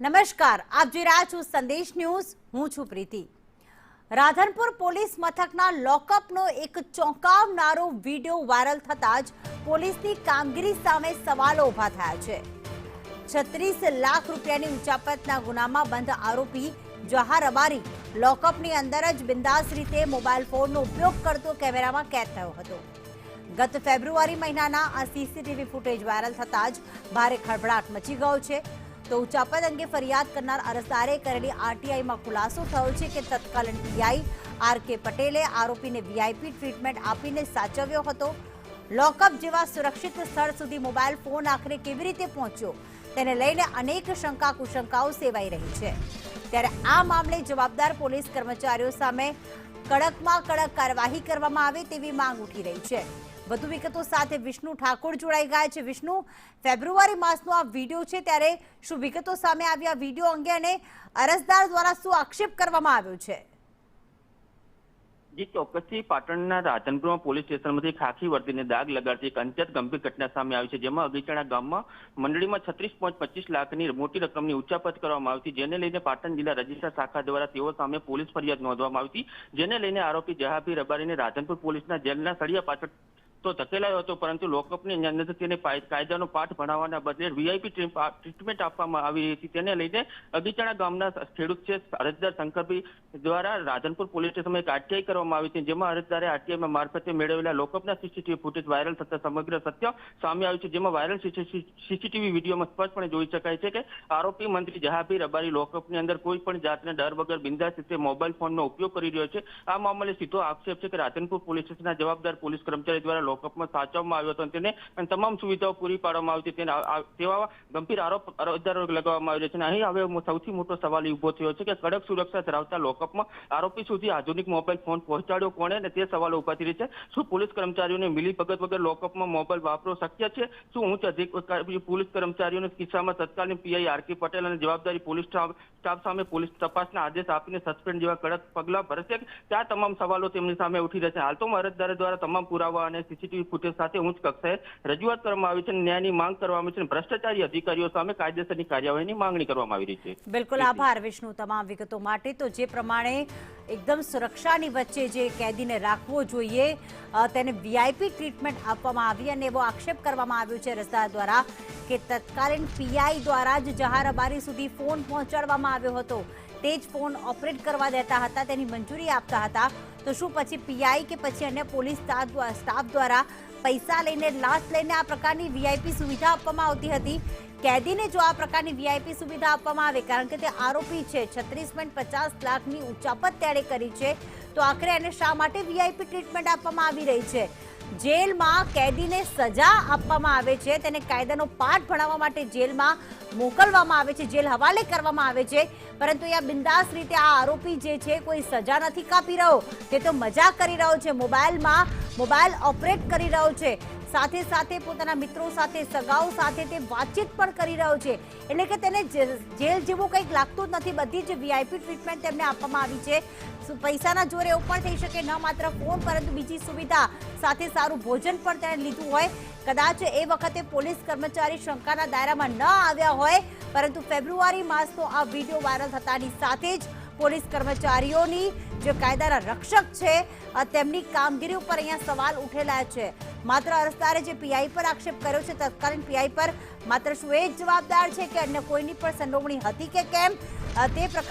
નમસ્કાર, આપ જોઈ રહ્યા છો સંદેશ ન્યૂઝ. હું છું પ્રીતિ. રાધનપુર પોલીસ મથકના લોકઅપનો એક ચોંકાવનારો વિડીયો વાયરલ થતા જ પોલીસની કામગીરી સામે સવાલો ઉભા થયા છે. 36 લાખ રૂપિયાની ઉચાપતના ગુનામાં બંધ આરોપી જહાર અબારી લોકઅપની અંદર જ બિંદાસ રીતે મોબાઈલ ફોનનો ઉપયોગ કરતો કેમેરામાં કેદ થયો હતો. ગત ફેબ્રુઆરી મહિનાના આ સીસીટીવી ફૂટેજ વાયરલ થતા જ ભારે ખળભળાટ મચી ગયો છે. તો ઉચાપત અંગે ફરિયાદ કરનાર અરજદારે કરેલી આરટીઆઈમાં ખુલાસો થયો છે કે તત્કાલીન પીઆઈ આર.કે. પટેલે આરોપીને વીઆઈપી ટ્રીટમેન્ટ આપીને સાચવ્યો હતો. લોકઅપ જેવા સુરક્ષિત સ્થળ સુધી મોબાઈલ ફોન આખરે કેવી રીતે પહોંચ્યો તેને લઈને અનેક શંકા કુશંકાઓ સેવાઈ રહી છે. ત્યારે આ મામલે જવાબદાર પોલીસ કર્મચારીઓ સામે કડકમાં કડક કાર્યવાહી કરવામાં આવે તેવી માંગ ઉઠી રહી છે. વધુ વિગતો સાથે વિષ્ણુ ઠાકોર જોડાઈ ગયા છે. વિષ્ણુ, ફેબ્રુઆરી માસનો આ વિડીયો છે, ત્યારે શું વિગતો સામે આવી આ વિડીયો અંગે અને અરજદાર દ્વારા શું આક્ષેપ કરવામાં આવ્યો છે? જી ચોક્કસથી પાટણના રાધનપુરમાં પોલીસ સ્ટેશનમાંથી ખાખી વર્દીને દાગ લગાડતી એક અત્યંત ગંભીર ઘટના સામે આવી છે. જેમાં અગીચણા ગામમાં મંડળીમાં 36.25 લાખની મોટી રકમની ઉચાપત કરવામાં આવી હતી, જેને લઈને પાટણ જિલ્લા રજિસ્ટર શાખા દ્વારા તેઓ સામે પોલીસ ફરિયાદ નોંધવામાં આવી હતી. જેને લઈને આરોપી જહાબી રબારીને રાધનપુર પોલીસના જેલના સળિયા પાછળ તો ધકેલાયો હતો, પરંતુ લોકઅપની અંદર તેને કાયદાનો પાઠ ભણાવવાના બદલે વીઆઈપી ટ્રીટમેન્ટ આપવામાં આવી હતી. તેને લઈને અગીચણા ગામના ખેડૂત છે અરજદાર શંકરભાઈ દ્વારા રાધનપુર પોલીસ સ્ટેશનમાં એક આરટીઆઈ કરવામાં આવી હતી, જેમાં અરજદારે આરટીઆઈમાં મારફતે મેળવેલા લોકઅપના સીસીટીવી ફૂટેજ વાયરલ થતા સમગ્ર સત્ય સામે આવ્યું છે. જેમાં વાયરલ સીસીટીવી વિડીયોમાં સ્પષ્ટપણે જોઈ શકાય છે કે આરોપી મંત્રી જહાબી રબારી લોકઅપની અંદર કોઈ પણ જાતના ડર વગર બિંદાસ રીતે મોબાઈલ ફોનનો ઉપયોગ કરી રહ્યો છે. આ મામલે સીધો આક્ષેપ છે કે રાધનપુર પોલીસ સ્ટેશનના જવાબદાર પોલીસ કર્મચારી દ્વારા લોકઅપમાં સાચવવામાં આવ્યો હતો, તેને તમામ સુવિધાઓ પૂરી પાડવામાં આવી હતી. તેવા ગંભીર આરોપ અરજદારો લગાવવામાં આવ્યો છે. અહીં હવે સૌથી મોટો સવાલ ઉભો થયો છે કે કડક સુરક્ષા ધરાવતા લોકઅપમાં આરોપી સુધી આધુનિક મોબાઈલ ફોન પહોંચાડ્યો કોણે, અને તે સવાલો ઉભા થઈ રહ્યા છે. શું પોલીસ કર્મચારીઓને મિલીભગત વગર લોકઅપમાં મોબાઈલ વાપરવો શક્ય છે? શું ઉચ્ચ પોલીસ કર્મચારીઓના કિસ્સામાં તત્કાલીન પીઆઈ આર.કે. પટેલ અને જવાબદારી પોલીસ સ્ટાફ સામે પોલીસ તપાસના આદેશ આપીને સસ્પેન્ડ જેવા કડક પગલાં ભરશે? ત્યાં તમામ સવાલો તેમની સામે ઉઠી રહ્યા છે. હાલ તો અરજદાર દ્વારા તમામ પુરાવા અને સીસીટીવી ફૂટેજ સાથે ઉચ્ચ કક્ષાએ રજૂઆત કરવામાં આવી છે, ન્યાયની માંગ કરવામાં આવી છે, ભ્રષ્ટાચારી અધિકારીઓ સામે કાયદેસરની કાર્યવાહીની માંગણી કરવામાં આવી રહી છે. બિલકુલ, આભાર વિષ્ણુ તમામ વિગતો માટે. તો જે પ્રમાણે એકદમ સુરક્ષાની વચ્ચે જે કેદીને રાખવો જોઈએ તેને વીઆઈપી ટ્રીટમેન્ટ આપવામાં આવી અને એવો આક્ષેપ કરવામાં આવ્યો છે અરજદાર દ્વારા કે તત્કાલીન પીઆઈ દ્વારા જ જહાર અબારી સુધી ફોન પહોંચાડવામાં આવ્યો હતો, તે જ ફોન ઓપરેટ કરવા દેતા હતા, તેની મંજૂરી આપતા હતા. તો શું પછી પીઆઈ કે પછી અન્ય પોલીસ સ્ટાફ દ્વારા પૈસા લઈને લાંચ લઈને આ પ્રકારની વીઆઈપી સુવિધા આપવામાં આવતી હતી? કેદીને જો આ પ્રકારની વીઆઈપી સુવિધા આપવામાં આવે, કારણ કે તે આરોપી છે, 36.50 લાખની ઉચાપત તેણે કરી છે, તો આખરે એને શા માટે વીઆઈપી ટ્રીટમેન્ટ આપવામાં આવી રહી છે? જેલમાં કેદીને સજા આપવામાં આવે છે, તેને કાયદાનો પાઠ ભણાવવા માટે જેલમાં મોકલવામાં આવે છે, જેલ હવાલે કરવામાં આવે છે, પરંતુ અહીંયા બિંદાસ રીતે આ આરોપી જે છે કોઈ સજા નથી કાપી રહ્યો, તે તો મજા કરી રહ્યો છે, મોબાઈલ ઓપરેટ કરી રહ્યો છે, સાથે સાથે પોતાના મિત્રો સાથે સગાઓ સાથે તે વાતચીત પણ કરી રહ્યો છે. એટલે કે તેને જેલ જેવું કંઈક લાગતું જ નથી. બધી જ વીઆઈપી ટ્રીટમેન્ટ તેમને આપવામાં આવી છે. પૈસાના જોરે એવું પણ થઈ શકે, ન માત્ર ફોન પરંતુ બીજી સુવિધા સાથે સારું ભોજન પણ તેણે લીધું હોય. કદાચ એ વખતે પોલીસ કર્મચારી શંકાના દાયરામાં ન આવ્યા હોય, પરંતુ ફેબ્રુઆરી માસનો આ વિડીયો વાયરલ થતાની સાથે જ પોલીસ કર્મચારીઓની જે કાયદાના રક્ષક છે તેમની કામગીરી ઉપર અહીંયા સવાલ ઉઠેલા છે. માત્ર અરજદારે જે પીઆઈ પર આક્ષેપ કર્યો છે, તત્કાલીન પીઆઈ પર, માત્ર શું એ જ જવાબદાર છે કે અન્ય કોઈની પણ સંડોવણી હતી કે કેમ, તે પ્રકાર